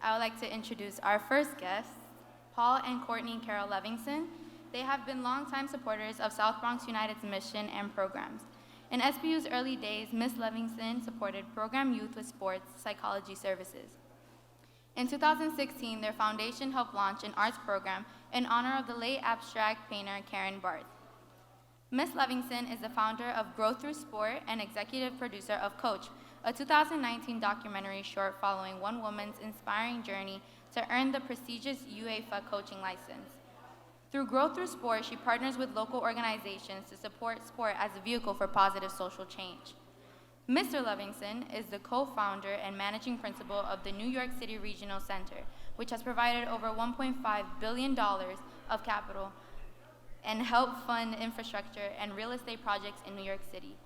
I would like to introduce our first guests, Paul and Courtney Carroll Levinsohn. They have been longtime supporters of South Bronx United's mission and programs. In SBU's early days, Ms. Levinsohn supported Program Youth with Sports Psychology Services. In 2016, their foundation helped launch an arts program in honor of the late abstract painter Karen Barth. Ms. Levinsohn is the founder of Growth Through Sport and executive producer of Coach, a 2019 documentary short following one woman's inspiring journey to earn the prestigious UEFA coaching license. Through Growth Through Sport, she partners with local organizations to support sport as a vehicle for positive social change. Mr. Levinsohn is the co-founder and managing principal of the New York City Regional Center, which has provided over $1.5 billion of capital and helped fund infrastructure and real estate projects in New York City.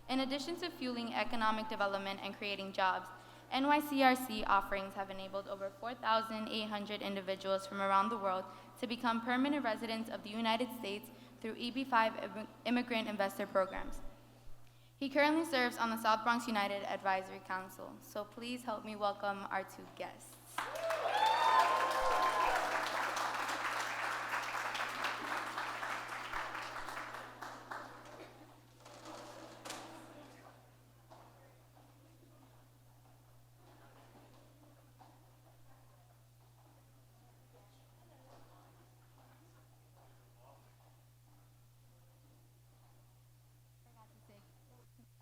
In addition to fueling economic development and creating jobs, NYCRC offerings have enabled over 4,800 individuals from around the world to become permanent residents of the United States through EB-5 immigrant investor programs. He currently serves on the South Bronx United Advisory Council, so please help me welcome our two guests.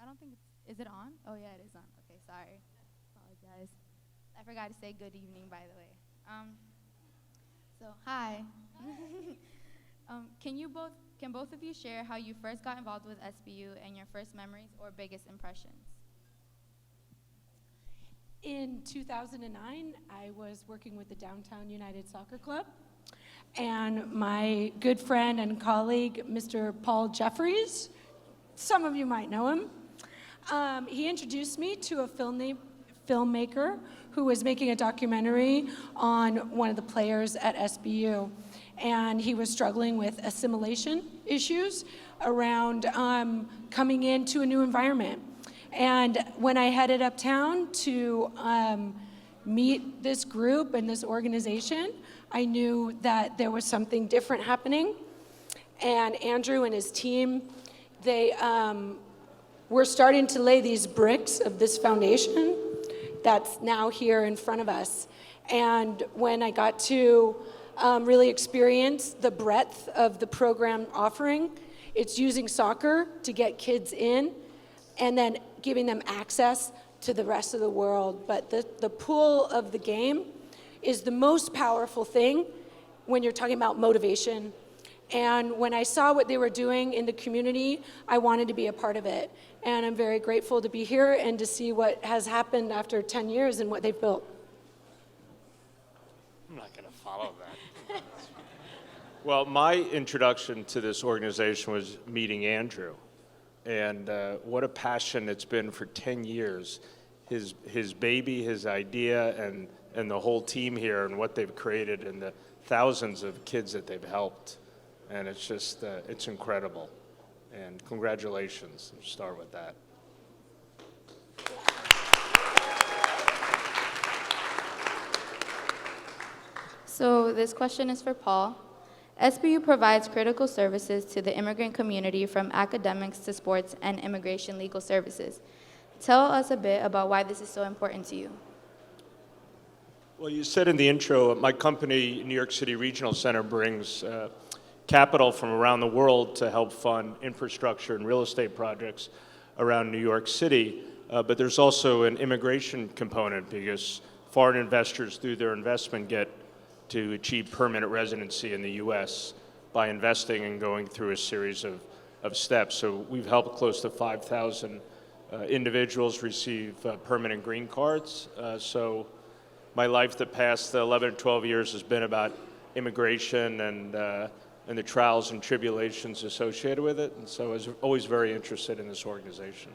I don't think is it on? Oh yeah, it is on. Okay, sorry. Apologize. I forgot to say good evening, by the way. So hi. Can both of you share how you first got involved with SBU and your first memories or biggest impressions? In 2009, I was working with the Downtown United Soccer Club, and my good friend and colleague, Mr. Paul Jeffries, some of you might know him, he introduced me to a filmmaker who was making a documentary on one of the players at SBU. And he was struggling with assimilation issues around coming into a new environment. And when I headed uptown to meet this group and this organization, I knew that there was something different happening. And Andrew and his team, they were starting to lay these bricks of this foundation that's now here in front of us. And when I got to really experience the breadth of the program offering, it's using soccer to get kids in and then giving them access to the rest of the world. But the pool of the game is the most powerful thing when you're talking about motivation. And when I saw what they were doing in the community, I wanted to be a part of it. And I'm very grateful to be here and to see what has happened after 10 years and what they've built. I'm not going to follow that. Well, my introduction to this organization was meeting Andrew. And what a passion it's been for 10 years. His baby, his idea, and the whole team here and what they've created and the thousands of kids that they've helped. And it's just, it's incredible. And congratulations. We'll start with that. So this question is for Paul. SBU provides critical services to the immigrant community from academics to sports and immigration legal services. Tell us a bit about why this is so important to you. Well, you said in the intro, my company, New York City Regional Center, brings capital from around the world to help fund infrastructure and real estate projects around New York City. But there's also an immigration component because foreign investors, through their investment, get to achieve permanent residency in the U.S. by investing and going through a series of steps. So we've helped close to 5,000 individuals receive permanent green cards. So my life the past 11 or 12 years has been about immigration and the trials and tribulations associated with it. And so I was always very interested in this organization.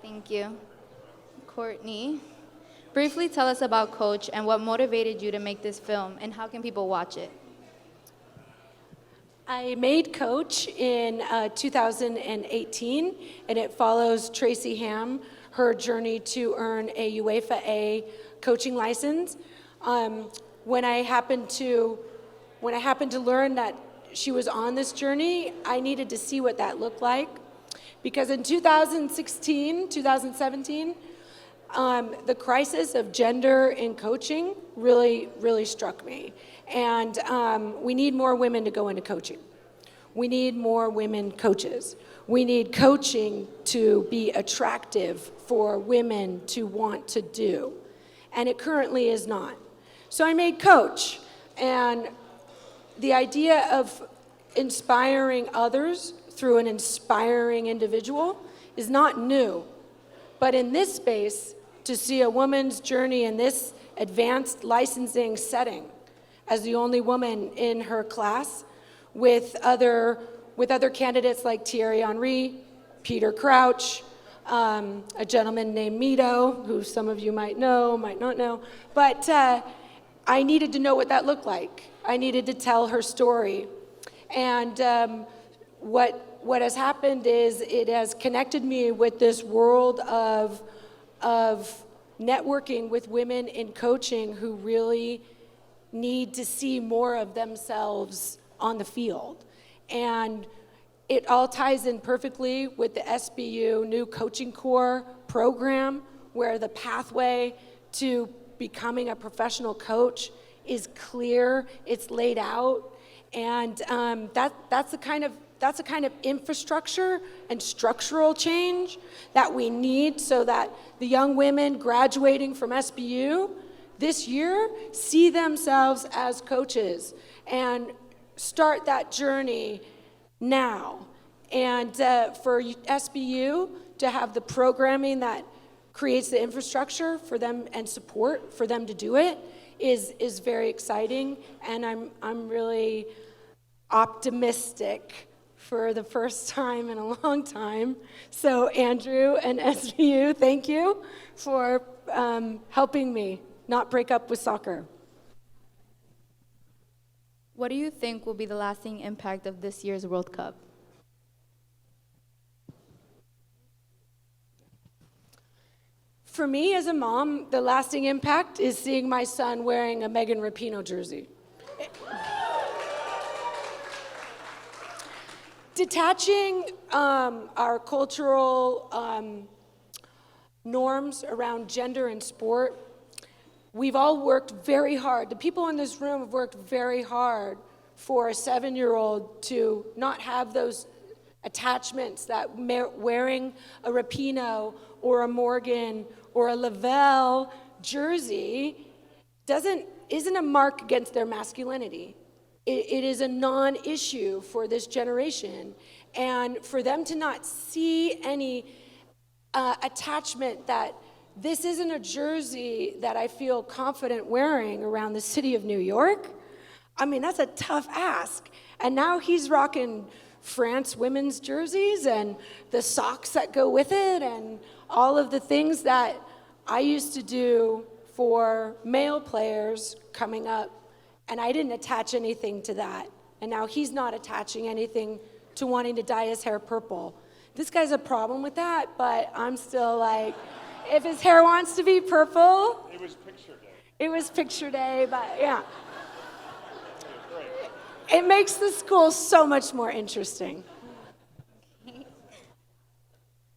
Thank you. Courtney, briefly tell us about Coach and what motivated you to make this film and how can people watch it? I made Coach in 2018, and it follows Tracy Ham, her journey to earn a UEFA A coaching license. When I happened to learn that she was on this journey, I needed to see what that looked like. Because in 2017, the crisis of gender in coaching really, really struck me. And we need more women to go into coaching. We need more women coaches. We need coaching to be attractive for women to want to do. And it currently is not. So I made coach. And the idea of inspiring others through an inspiring individual is not new. But in this space, to see a woman's journey in this advanced licensing setting as the only woman in her class with other candidates like Thierry Henry, Peter Crouch, a gentleman named Mito, who some of you might know, might not know. But I needed to know what that looked like. I needed to tell her story. And what has happened is it has connected me with this world of networking with women in coaching who really need to see more of themselves on the field. And it all ties in perfectly with the SBU new coaching core program, where the pathway to becoming a professional coach is clear, it's laid out, and that's the kind of infrastructure and structural change that we need so that the young women graduating from SBU this year see themselves as coaches and start that journey now. And for SBU to have the programming that creates the infrastructure for them and support for them to do it is very exciting, and I'm really optimistic for the first time in a long time. So Andrew and SBU, thank you for helping me not break up with soccer. What do you think will be the lasting impact of this year's World Cup? For me as a mom, the lasting impact is seeing my son wearing a Megan Rapinoe jersey. Detaching our cultural norms around gender and sport, we've all worked very hard. The people in this room have worked very hard for a 7-year-old to not have those attachments that wearing a Rapinoe or a Morgan or a Lavelle jersey isn't a mark against their masculinity. It is a non-issue for this generation. And for them to not see any attachment that this isn't a jersey that I feel confident wearing around the city of New York, I mean, that's a tough ask. And now he's rocking France women's jerseys and the socks that go with it and all of the things that I used to do for male players coming up. And I didn't attach anything to that. And now he's not attaching anything to wanting to dye his hair purple. This guy's a problem with that, but I'm still like, if his hair wants to be purple. It was picture day. It was picture day, but yeah. It makes the school so much more interesting.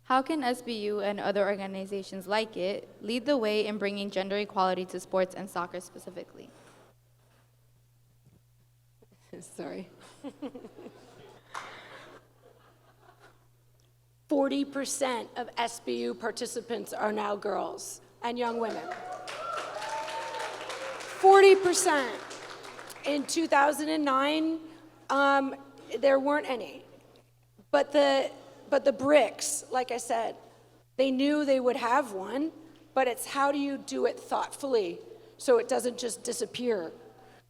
How can SBU and other organizations like it lead the way in bringing gender equality to sports and soccer specifically? Sorry. 40% of SBU participants are now girls and young women. 40%. In 2009, there weren't any. But the bricks, like I said, they knew they would have one, but it's how do you do it thoughtfully so it doesn't just disappear.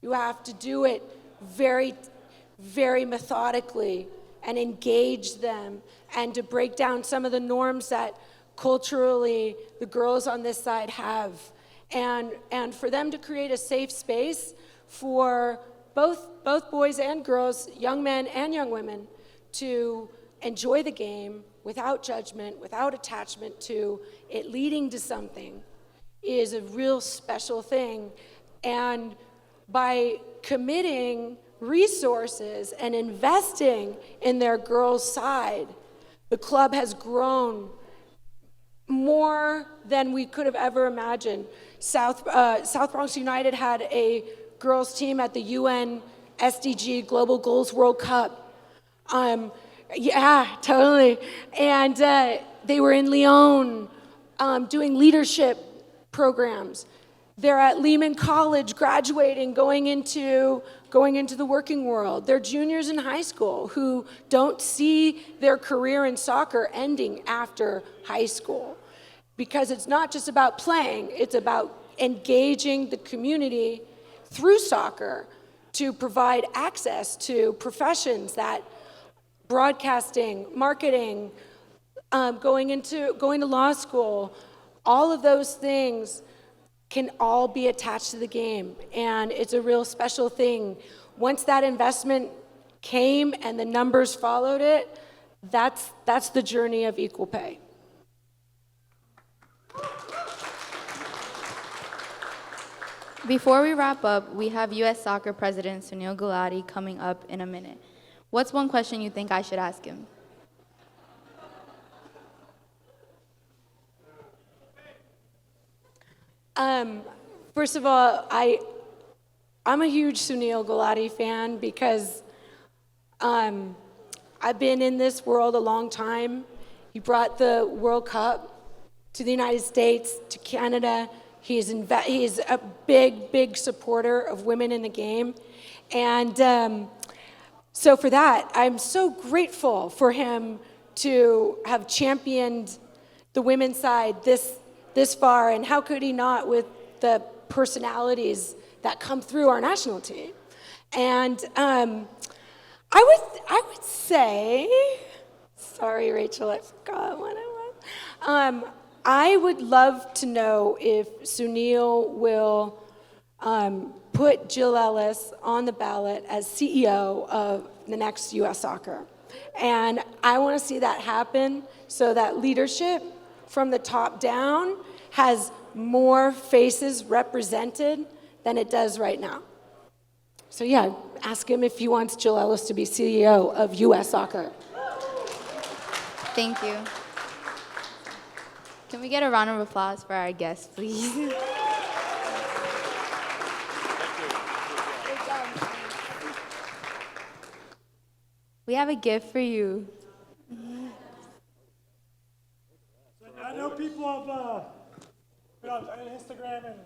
You have to do it very, very methodically and engage them and to break down some of the norms that culturally the girls on this side have. And for them to create a safe space for both boys and girls, young men and young women, to enjoy the game without judgment, without attachment to it leading to something, is a real special thing. And by committing resources and investing in their girls' side, the club has grown more than we could have ever imagined. South Bronx United had a girls' team at the UN SDG Global Goals World Cup. Yeah, totally. And they were in Lyon doing leadership programs. They're at Lehman College graduating, going into the working world. They're juniors in high school who don't see their career in soccer ending after high school. Because it's not just about playing, it's about engaging the community through soccer to provide access to professions that broadcasting, marketing, going to law school, all of those things can all be attached to the game, and it's a real special thing. Once that investment came and the numbers followed it, that's the journey of equal pay. Before we wrap up, we have U.S. Soccer President Sunil Gulati coming up in a minute. What's one question you think I should ask him? First of all, I'm a huge Sunil Gulati fan because I've been in this world a long time. He brought the World Cup to the United States, to Canada. He is a big supporter of women in the game. And so for that, I'm so grateful for him to have championed the women's side this far, and how could he not with the personalities that come through our national team? And I would say, sorry, Rachel, I forgot what it was. I would love to know if Sunil will put Jill Ellis on the ballot as CEO of the next U.S. Soccer. And I want to see that happen so that leadership from the top down has more faces represented than it does right now. So yeah, ask him if he wants Jill Ellis to be CEO of U.S. Soccer. Thank you. Can we get a round of applause for our guest, please? We have a gift for you. I know people have been on Instagram and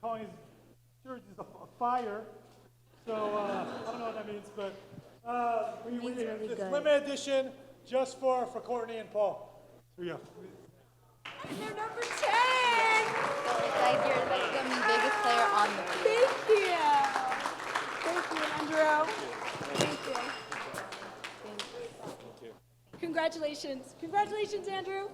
calling his jerseys a fire. So I don't know what that means, but it's limited edition just for Courtney and Paul. Here we go. And they're number 10. So it's like you're like the biggest player on the field. Thank you. Thank you, Andrew. Thank you. Congratulations. Congratulations, Andrew.